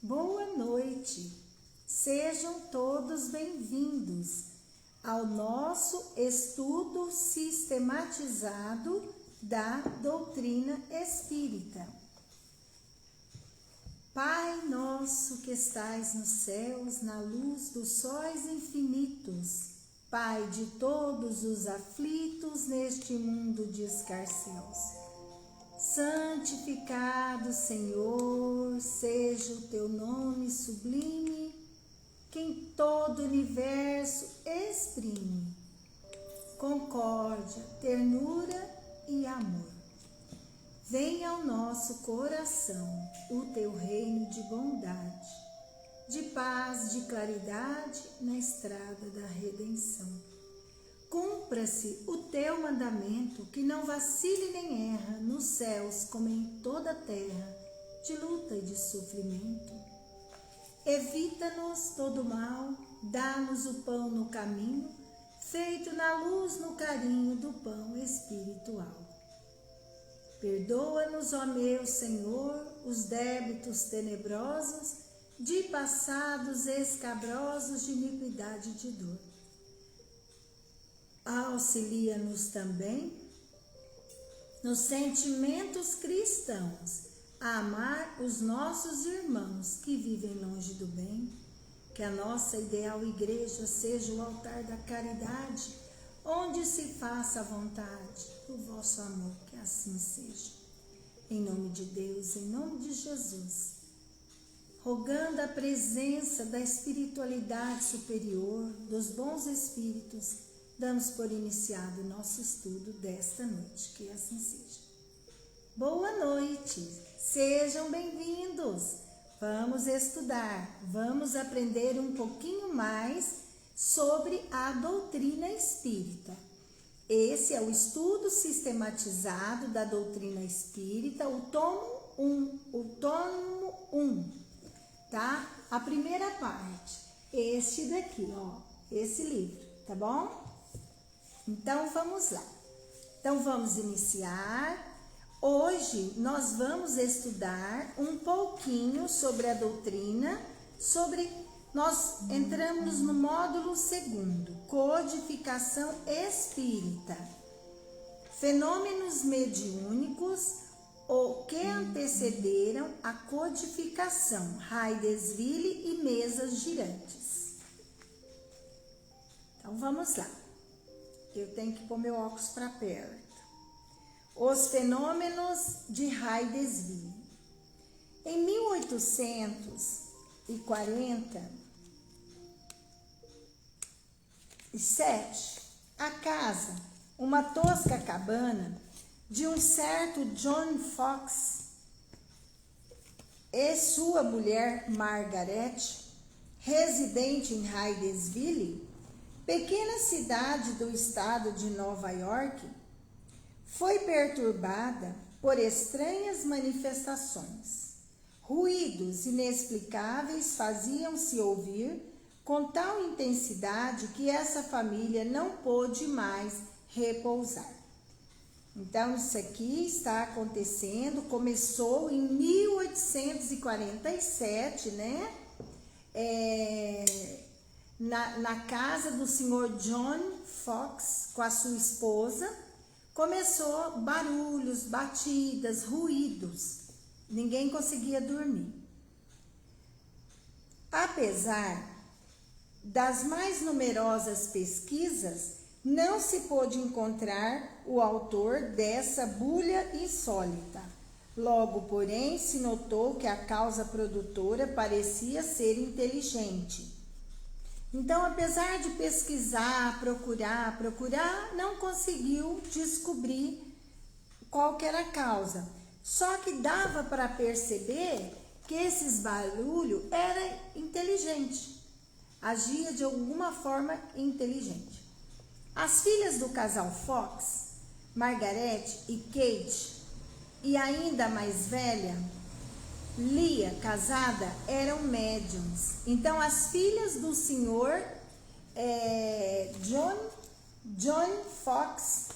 Boa noite, sejam todos bem-vindos ao nosso estudo sistematizado da doutrina espírita. Pai nosso que estais nos céus, na luz dos sóis infinitos, Pai de todos os aflitos neste mundo de escarcéus, santificado, Senhor, seja o teu nome sublime, que em todo o universo exprime concórdia, ternura e amor. Venha ao nosso coração o teu reino de bondade, de paz, de claridade na estrada da redenção. Cumpra-se o teu mandamento, que não vacile nem erra, nos céus como em toda a terra, de luta e de sofrimento. Evita-nos todo mal, dá-nos o pão no caminho, feito na luz, no carinho do pão espiritual. Perdoa-nos, ó meu Senhor, os débitos tenebrosos, de passados escabrosos de iniquidade e de dor. Auxilia-nos também nos sentimentos cristãos a amar os nossos irmãos que vivem longe do bem, que a nossa ideal igreja seja o altar da caridade, onde se faça a vontade do vosso amor, que assim seja. Em nome de Deus, em nome de Jesus, rogando a presença da espiritualidade superior, dos bons espíritos, damos por iniciado o nosso estudo desta noite, que assim seja. Boa noite, sejam bem-vindos. Vamos estudar, vamos aprender um pouquinho mais sobre a doutrina espírita. Esse é o estudo sistematizado da doutrina espírita, o tomo 1, tá? A primeira parte, este daqui, ó, esse livro, tá bom? Então, vamos lá. Então, vamos iniciar. Hoje, nós vamos estudar um pouquinho sobre a doutrina, nós entramos no módulo 2º, Codificação Espírita. Fenômenos mediúnicos ou que antecederam a codificação, Heidesville e mesas girantes. Então, vamos lá. Eu tenho que pôr meu óculos para perto. Os fenômenos de Heidesville. Em 1847, a casa, uma tosca cabana de um certo John Fox e sua mulher Margaret, residente em Heidesville, pequena cidade do estado de Nova York, foi perturbada por estranhas manifestações. Ruídos inexplicáveis faziam-se ouvir com tal intensidade que essa família não pôde mais repousar. Então, isso aqui está acontecendo, começou em 1847, né? Na casa do senhor John Fox, com a sua esposa, começou barulhos, batidas, ruídos. Ninguém conseguia dormir. Apesar das mais numerosas pesquisas, não se pôde encontrar o autor dessa bulha insólita. Logo, porém, se notou que a causa produtora parecia ser inteligente. Então, apesar de pesquisar, procurar, não conseguiu descobrir qual que era a causa. Só que dava para perceber que esses barulhos era inteligente, agia de alguma forma inteligente. As filhas do casal Fox, Margaret e Kate, e ainda mais velha, Lia, casada, eram médiums. Então, as filhas do senhor John Fox,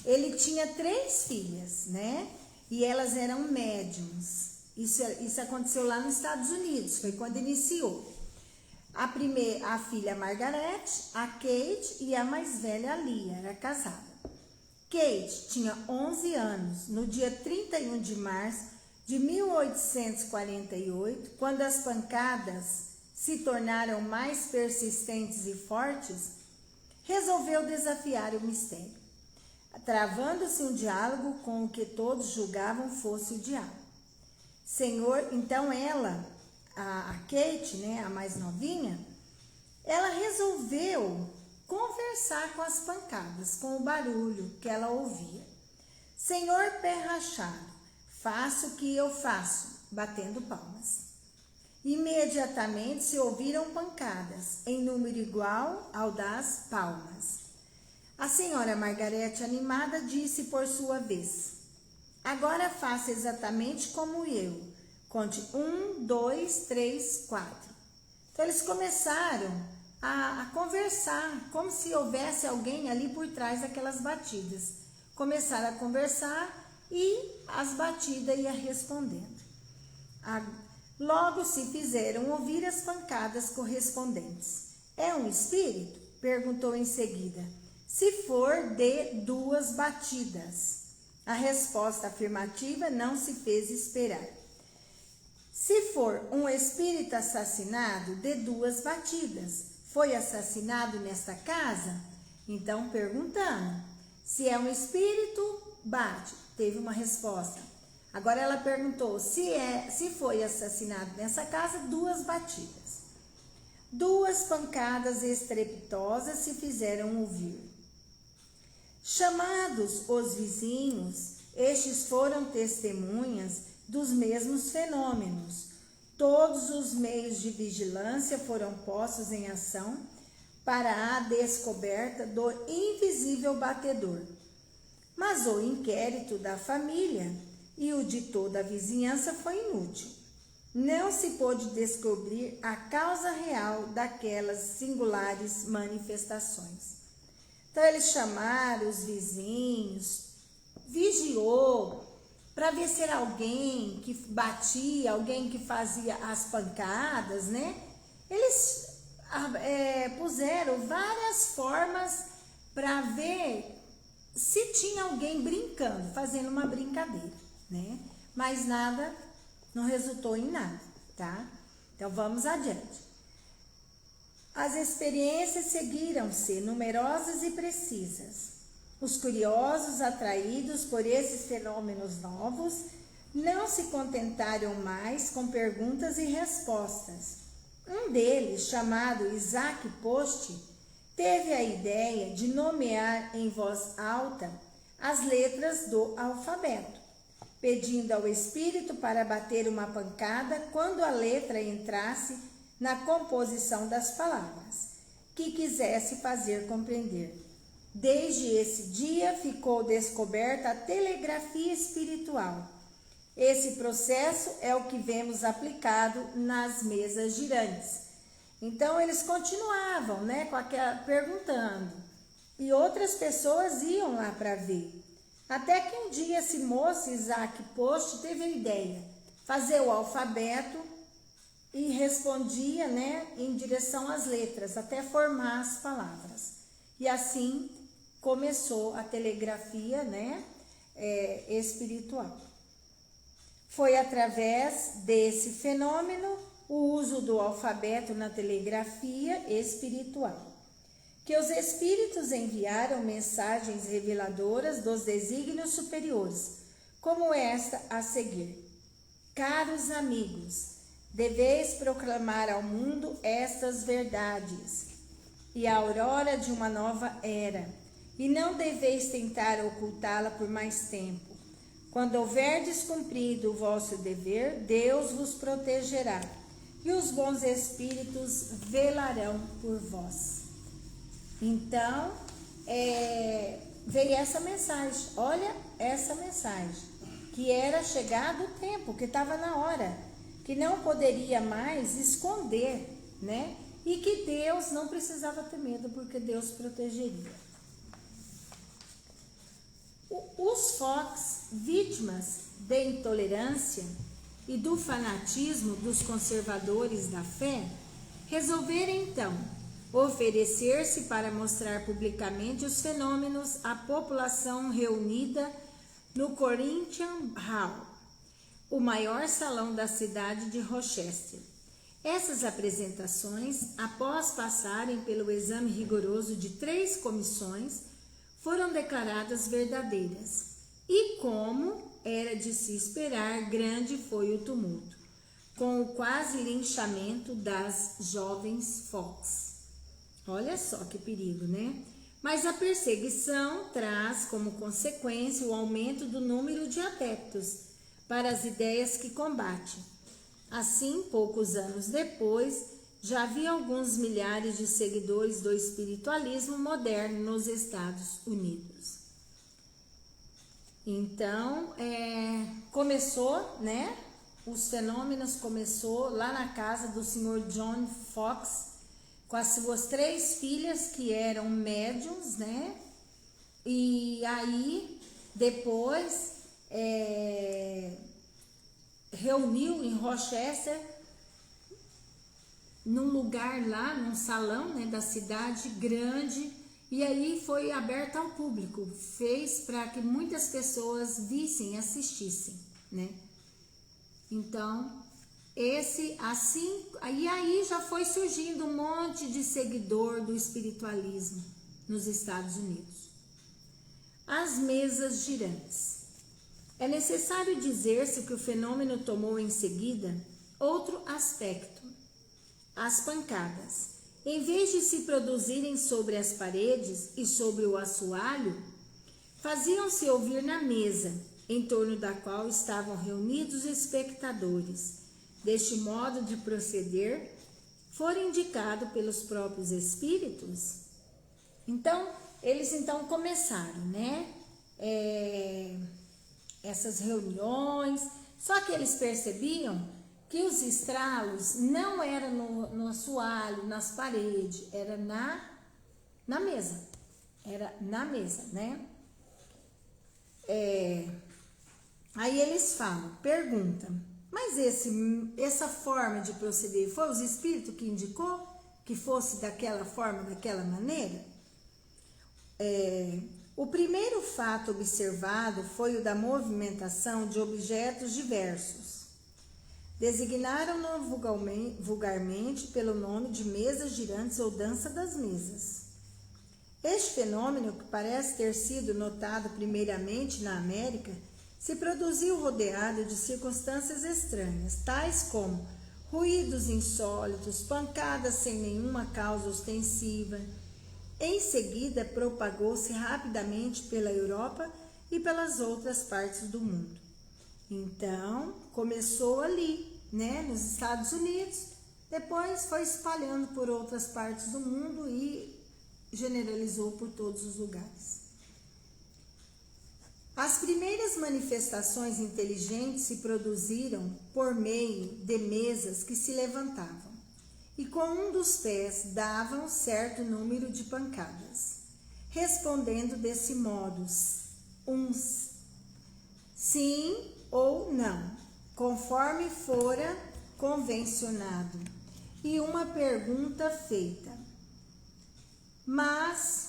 ele tinha 3 filhas, né? E elas eram médiums. Isso aconteceu lá nos Estados Unidos, foi quando iniciou. A filha Margaret, a Kate e a mais velha, a Lia, era casada. Kate tinha 11 anos no dia 31 de março de 1848, quando as pancadas se tornaram mais persistentes e fortes, resolveu desafiar o mistério, travando-se um diálogo com o que todos julgavam fosse o diabo. Senhor, então ela, a Kate, né, a mais novinha, ela resolveu conversar com as pancadas, com o barulho que ela ouvia. Senhor pé rachado, faço o que eu faço, batendo palmas. Imediatamente se ouviram pancadas, em número igual ao das palmas. A senhora Margarete, animada, disse por sua vez: agora faça exatamente como eu. Conte 1, 2, 3, 4. Então eles começaram a conversar, como se houvesse alguém ali por trás daquelas batidas. Começaram a conversar e as batidas iam respondendo. Logo se fizeram ouvir as pancadas correspondentes. É um espírito? Perguntou em seguida. Se for, dê 2 batidas. A resposta afirmativa não se fez esperar. Se for um espírito assassinado, dê 2 batidas. Foi assassinado nesta casa? Então, perguntando. Se é um espírito, bate. Teve uma resposta. Agora ela perguntou, se foi assassinado nessa casa, 2 batidas. 2 pancadas estrepitosas se fizeram ouvir. Chamados os vizinhos, estes foram testemunhas dos mesmos fenômenos. Todos os meios de vigilância foram postos em ação para a descoberta do invisível batedor. Mas o inquérito da família e o de toda a vizinhança foi inútil. Não se pôde descobrir a causa real daquelas singulares manifestações. Então eles chamaram os vizinhos, vigiou, para ver se era alguém que batia, alguém que fazia as pancadas, né? Eles puseram várias formas para ver se tinha alguém brincando, fazendo uma brincadeira, né? Mas nada, não resultou em nada, tá? Então vamos adiante. As experiências seguiram-se, numerosas e precisas. Os curiosos, atraídos por esses fenômenos novos, não se contentaram mais com perguntas e respostas. Um deles, chamado Isaac Post, teve a ideia de nomear em voz alta as letras do alfabeto, pedindo ao espírito para bater uma pancada quando a letra entrasse na composição das palavras que quisesse fazer compreender. Desde esse dia ficou descoberta a telegrafia espiritual. Esse processo é o que vemos aplicado nas mesas girantes. Então eles continuavam, né, perguntando, e outras pessoas iam lá para ver. Até que um dia esse moço, Isaac Post, teve a ideia, fazer o alfabeto e respondia, né, em direção às letras, até formar as palavras. E assim começou a telegrafia, né, espiritual. Foi através desse fenômeno, o uso do alfabeto na telegrafia espiritual, que os espíritos enviaram mensagens reveladoras dos desígnios superiores, como esta a seguir. Caros amigos, deveis proclamar ao mundo estas verdades e a aurora de uma nova era, e não deveis tentar ocultá-la por mais tempo. Quando houverdes cumprido o vosso dever, Deus vos protegerá, e os bons espíritos velarão por vós. Então, veio essa mensagem, olha essa mensagem, que era chegado o tempo, que estava na hora, que não poderia mais esconder, né? E que Deus não precisava ter medo, porque Deus protegeria. Os Fox, vítimas de intolerância e do fanatismo dos conservadores da fé, resolveram então oferecer-se para mostrar publicamente os fenômenos à população reunida no Corinthian Hall, o maior salão da cidade de Rochester. Essas apresentações, após passarem pelo exame rigoroso de 3 comissões, foram declaradas verdadeiras. E como era de se esperar, grande foi o tumulto, com o quase linchamento das jovens Fox. Olha só que perigo, né? Mas a perseguição traz como consequência o aumento do número de adeptos para as ideias que combate. Assim, poucos anos depois, já havia alguns milhares de seguidores do espiritualismo moderno nos Estados Unidos. Então, começou, né? Os fenômenos começou lá na casa do Sr. John Fox, com as suas 3 filhas que eram médiums, né? E aí, depois, reuniu em Rochester, num lugar lá, num salão, né, da cidade grande, e aí foi aberto ao público, fez para que muitas pessoas vissem, assistissem, né? Então, aí já foi surgindo um monte de seguidor do espiritualismo nos Estados Unidos. As mesas girantes. É necessário dizer-se que o fenômeno tomou em seguida outro aspecto, as pancadas. Em vez de se produzirem sobre as paredes e sobre o assoalho, faziam-se ouvir na mesa, em torno da qual estavam reunidos espectadores. Deste modo de proceder, foi indicado pelos próprios espíritos. Então, eles começaram, né? Essas reuniões, só que eles percebiam que os estralos não eram no assoalho, nas paredes, era na mesa, né? Aí eles perguntam, mas essa forma de proceder foi os espíritos que indicou que fosse daquela forma, daquela maneira? O primeiro fato observado foi o da movimentação de objetos diversos. Designaram-no vulgarmente pelo nome de mesas girantes ou dança das mesas. Este fenômeno, que parece ter sido notado primeiramente na América, se produziu rodeado de circunstâncias estranhas, tais como ruídos insólitos, pancadas sem nenhuma causa ostensiva. Em seguida, propagou-se rapidamente pela Europa e pelas outras partes do mundo. Então, começou ali, né, nos Estados Unidos, depois foi espalhando por outras partes do mundo e generalizou por todos os lugares. As primeiras manifestações inteligentes se produziram por meio de mesas que se levantavam e com um dos pés davam certo número de pancadas, respondendo desse modo uns sim ou não, conforme fora convencionado, e uma pergunta feita. Mas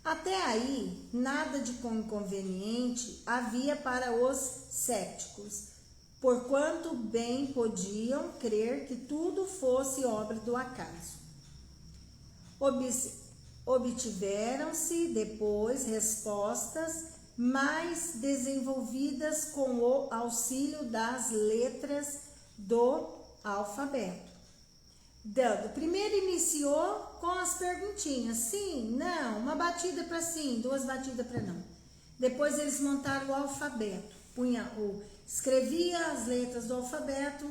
até aí, nada de inconveniente havia para os céticos, porquanto bem podiam crer que tudo fosse obra do acaso. Obtiveram-se depois respostas mais desenvolvidas com o auxílio das letras do alfabeto. Primeiro iniciou com as perguntinhas, sim, não, uma batida para sim, 2 batidas para não. Depois eles montaram o alfabeto, escrevia as letras do alfabeto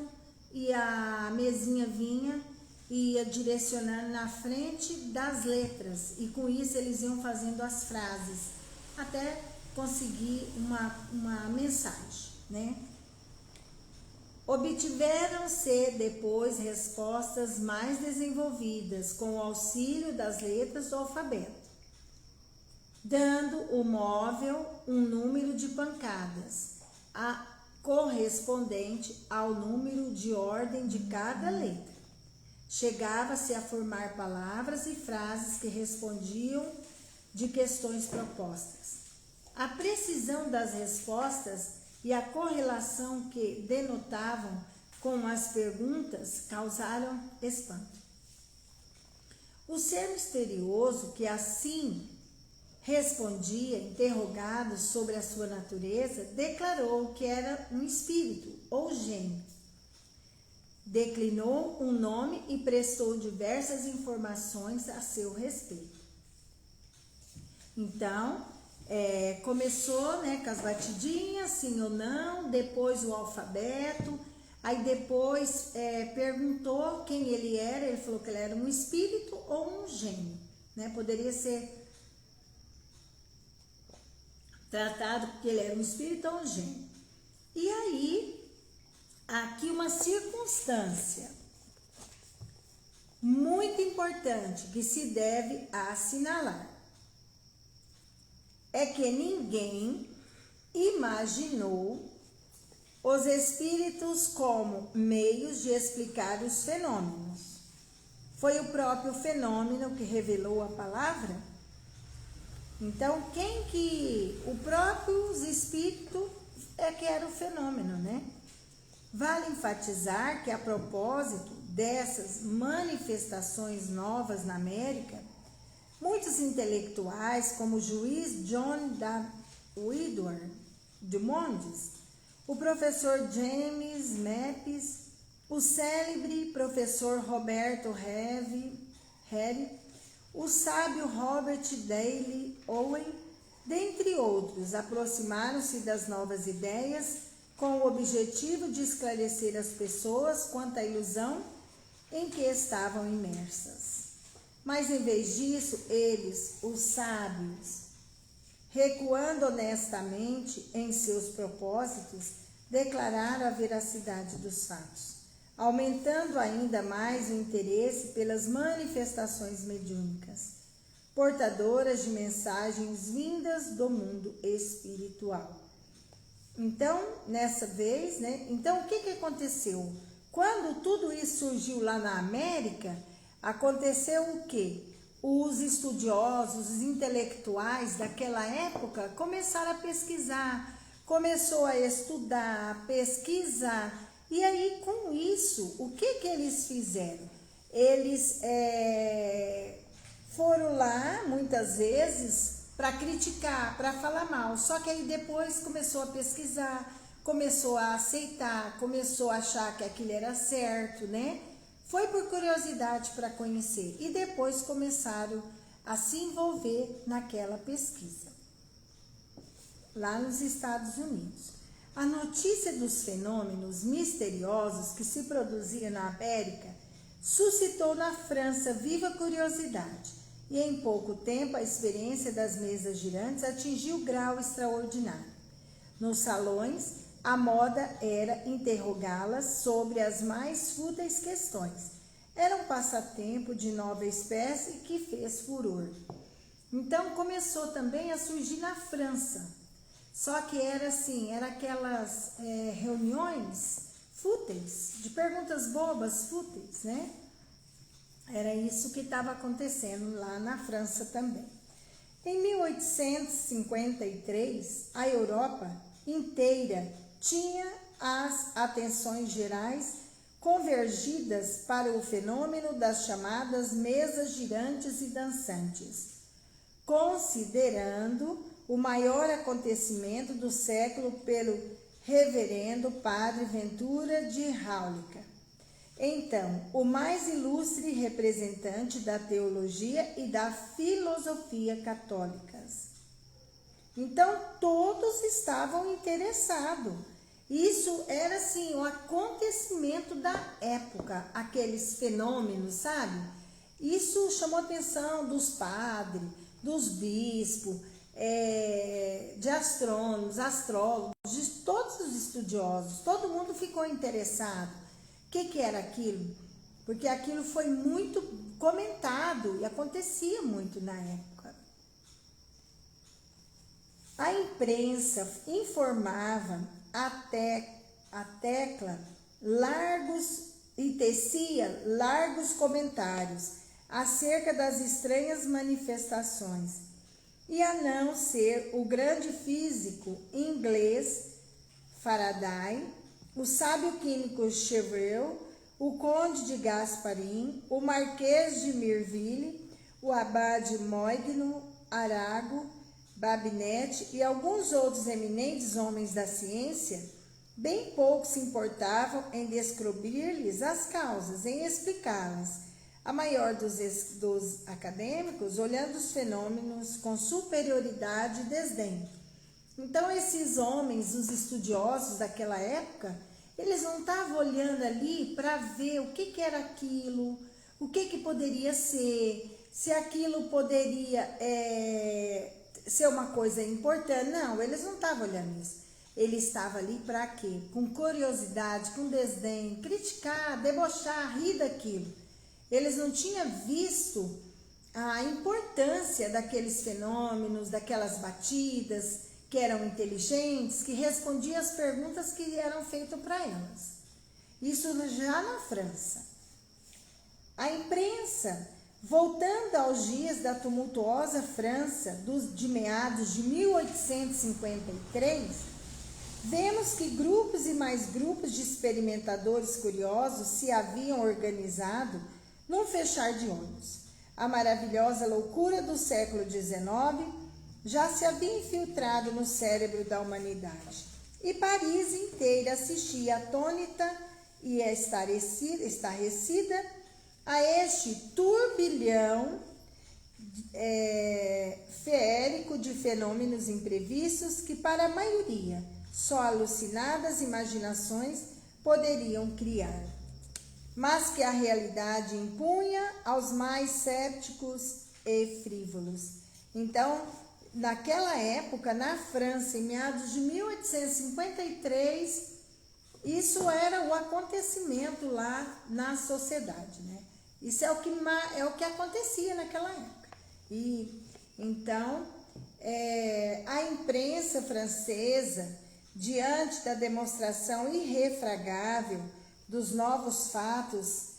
e a mesinha vinha e ia direcionando na frente das letras, e com isso eles iam fazendo as frases até conseguir uma mensagem, né? Obtiveram-se depois respostas mais desenvolvidas com o auxílio das letras do alfabeto, dando o móvel um número de pancadas, correspondente ao número de ordem de cada letra. Chegava-se a formar palavras e frases que respondiam de questões propostas. A precisão das respostas e a correlação que denotavam com as perguntas causaram espanto. O ser misterioso que assim respondia, interrogado sobre a sua natureza, declarou que era um espírito ou gênio. Declinou um nome e prestou diversas informações a seu respeito. Então, começou, né, com as batidinhas, sim ou não, depois o alfabeto, aí depois perguntou quem ele falou que ele era um espírito ou um gênio, né, poderia ser tratado porque ele era um espírito ou um gênio. E aí, aqui uma circunstância muito importante que se deve assinalar é que ninguém imaginou os espíritos como meios de explicar os fenômenos. Foi o próprio fenômeno que revelou a palavra. Então, o próprio espírito é que era o fenômeno, né? Vale enfatizar que, a propósito dessas manifestações novas na América, muitos intelectuais, como o juiz John Edward Dumont, o professor James Mapes, o célebre professor Roberto Harry, o sábio Robert Dale Owen, dentre outros, aproximaram-se das novas ideias com o objetivo de esclarecer as pessoas quanto à ilusão em que estavam imersas. Mas, em vez disso, eles, os sábios, recuando honestamente em seus propósitos, declararam a veracidade dos fatos, aumentando ainda mais o interesse pelas manifestações mediúnicas, portadoras de mensagens vindas do mundo espiritual. Então, nessa vez, né? Então, o que aconteceu? Quando tudo isso surgiu lá na América, aconteceu o quê? Os estudiosos, os intelectuais daquela época começaram a pesquisar, começou a estudar, a pesquisar. E aí, com isso, o que eles fizeram? Eles foram lá, muitas vezes, para criticar, para falar mal. Só que aí depois começou a pesquisar, começou a aceitar, começou a achar que aquilo era certo, né? Foi por curiosidade para conhecer. E depois começaram a se envolver naquela pesquisa, lá nos Estados Unidos. A notícia dos fenômenos misteriosos que se produziam na América suscitou na França viva curiosidade. E em pouco tempo a experiência das mesas girantes atingiu grau extraordinário. Nos salões, a moda era interrogá-las sobre as mais fúteis questões. Era um passatempo de nova espécie que fez furor. Então começou também a surgir na França. Só que era assim, era aquelas reuniões fúteis, de perguntas bobas, fúteis, né? Era isso que estava acontecendo lá na França também. Em 1853, a Europa inteira tinha as atenções gerais convergidas para o fenômeno das chamadas mesas girantes e dançantes, considerando o maior acontecimento do século pelo reverendo Padre Ventura de Ráulica. Então, o mais ilustre representante da teologia e da filosofia católicas. Então, todos estavam interessados. Isso era, assim, o acontecimento da época, aqueles fenômenos, sabe? Isso chamou a atenção dos padres, dos bispos, de astrônomos, astrólogos, de todos os estudiosos. Todo mundo ficou interessado. O que era aquilo? Porque aquilo foi muito comentado e acontecia muito na época. A imprensa informava até a tecla e tecia largos comentários acerca das estranhas manifestações, e a não ser o grande físico inglês Faraday, o sábio químico Chevreul, o conde de Gasparim, o marquês de Mirville, o abade Moigno, Arago, Babinet e alguns outros eminentes homens da ciência, bem pouco se importavam em descobrir-lhes as causas, em explicá-las. A maior dos acadêmicos, olhando os fenômenos com superioridade e desdém. Então, esses homens, os estudiosos daquela época, eles não estavam olhando ali para ver o que era aquilo, o que poderia ser, se aquilo poderia ser uma coisa importante. Não, eles não estavam olhando isso. Ele estava ali para quê? Com curiosidade, com desdém, criticar, debochar, rir daquilo. Eles não tinham visto a importância daqueles fenômenos, daquelas batidas, que eram inteligentes, que respondiam às perguntas que eram feitas para elas. Isso já na França. A imprensa, voltando aos dias da tumultuosa França de meados de 1853, vemos que grupos e mais grupos de experimentadores curiosos se haviam organizado num fechar de olhos. A maravilhosa loucura do século XIX já se havia infiltrado no cérebro da humanidade, e Paris inteira assistia atônita e estarrecida a este turbilhão feérico de fenômenos imprevistos que, para a maioria, só alucinadas imaginações poderiam criar, mas que a realidade impunha aos mais cépticos e frívolos. Então, naquela época, na França, em meados de 1853, isso era o acontecimento lá na sociedade, né? Isso é o que acontecia naquela época. E então, a imprensa francesa, diante da demonstração irrefragável dos novos fatos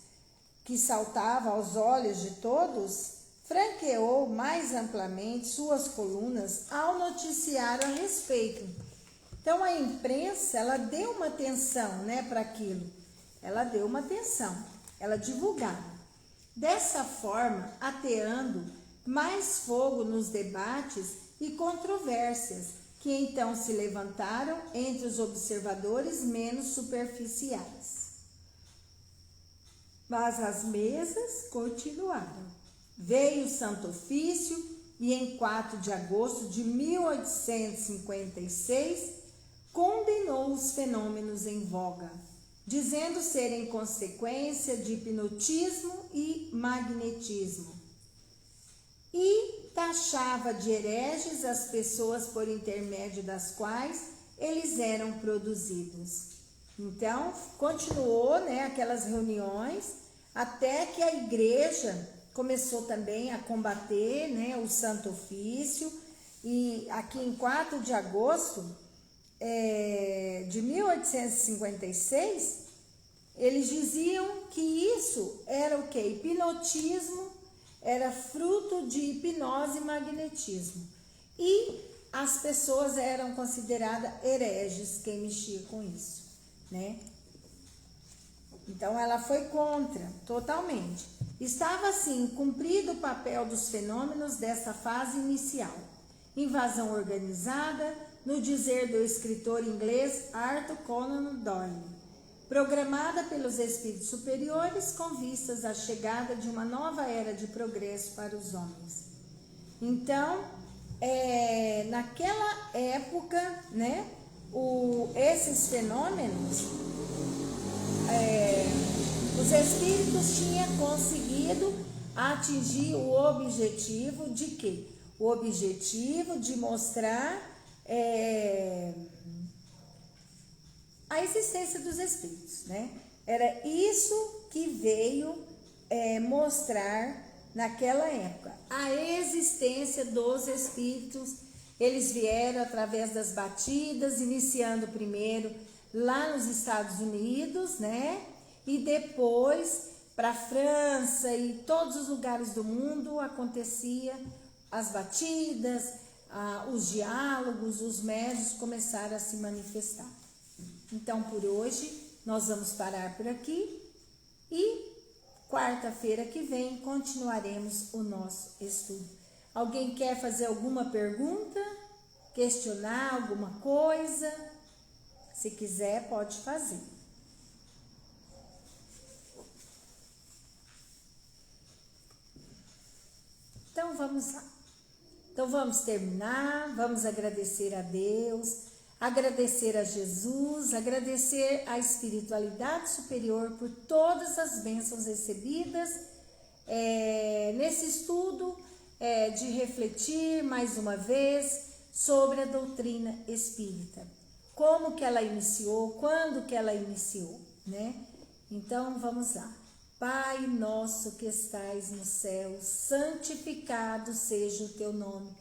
que saltavam aos olhos de todos, franqueou mais amplamente suas colunas ao noticiar a respeito. Então, a imprensa, ela deu uma atenção, né, para aquilo. Ela deu uma atenção, ela divulgava. Dessa forma, ateando mais fogo nos debates e controvérsias que então se levantaram entre os observadores menos superficiais. Mas as mesas continuaram. Veio o Santo Ofício e em 4 de agosto de 1856 condenou os fenômenos em voga, dizendo serem consequência de hipnotismo e magnetismo, e taxava de hereges as pessoas por intermédio das quais eles eram produzidos. Então, continuou, né, aquelas reuniões, até que a igreja começou também a combater, né, o Santo Ofício, e aqui em 4 de agosto de 1856, eles diziam que isso era o quê? Hipnotismo, era fruto de hipnose e magnetismo. E as pessoas eram consideradas hereges, quem mexia com isso, né? Então, ela foi contra, totalmente. Estava, assim, cumprido o papel dos fenômenos dessa fase inicial. Invasão organizada, no dizer do escritor inglês Arthur Conan Doyle, programada pelos espíritos superiores com vistas à chegada de uma nova era de progresso para os homens. Então, naquela época, né, esses fenômenos, os espíritos tinham conseguido atingir o objetivo de quê? O objetivo de mostrar a existência dos espíritos, né? Era isso que veio mostrar naquela época, a existência dos espíritos. Eles vieram através das batidas, iniciando primeiro lá nos Estados Unidos, né? E depois para a França e todos os lugares do mundo acontecia as batidas, os diálogos, os médios começaram a se manifestar. Então, por hoje, nós vamos parar por aqui e quarta-feira que vem continuaremos o nosso estudo. Alguém quer fazer alguma pergunta? Questionar alguma coisa? Se quiser, pode fazer. Então, vamos lá. Então, vamos terminar, vamos agradecer a Deus, agradecer a Jesus, agradecer a espiritualidade superior por todas as bênçãos recebidas nesse estudo de refletir mais uma vez sobre a doutrina espírita. Como que ela iniciou, quando que ela iniciou, né? Então, vamos lá. Pai nosso que estais no céu, santificado seja o teu nome.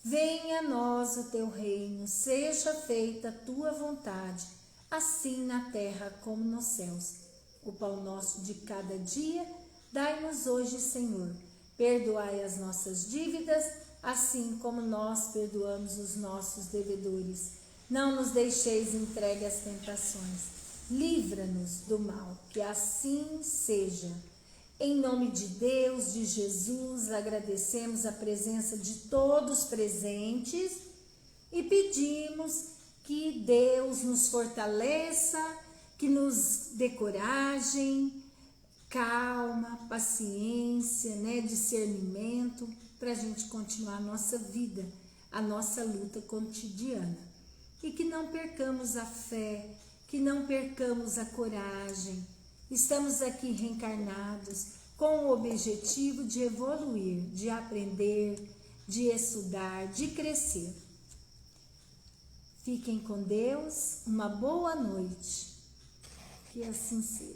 Venha a nós o teu reino, seja feita a tua vontade, assim na terra como nos céus. O pão nosso de cada dia, dai-nos hoje, Senhor. Perdoai as nossas dívidas, assim como nós perdoamos os nossos devedores. Não nos deixeis entregue às tentações. Livra-nos do mal, que assim seja. Em nome de Deus, de Jesus, agradecemos a presença de todos presentes e pedimos que Deus nos fortaleça, que nos dê coragem, calma, paciência, né, discernimento, para a gente continuar a nossa vida, a nossa luta cotidiana. E que não percamos a fé, que não percamos a coragem. Estamos aqui reencarnados com o objetivo de evoluir, de aprender, de estudar, de crescer. Fiquem com Deus, uma boa noite. Que assim seja.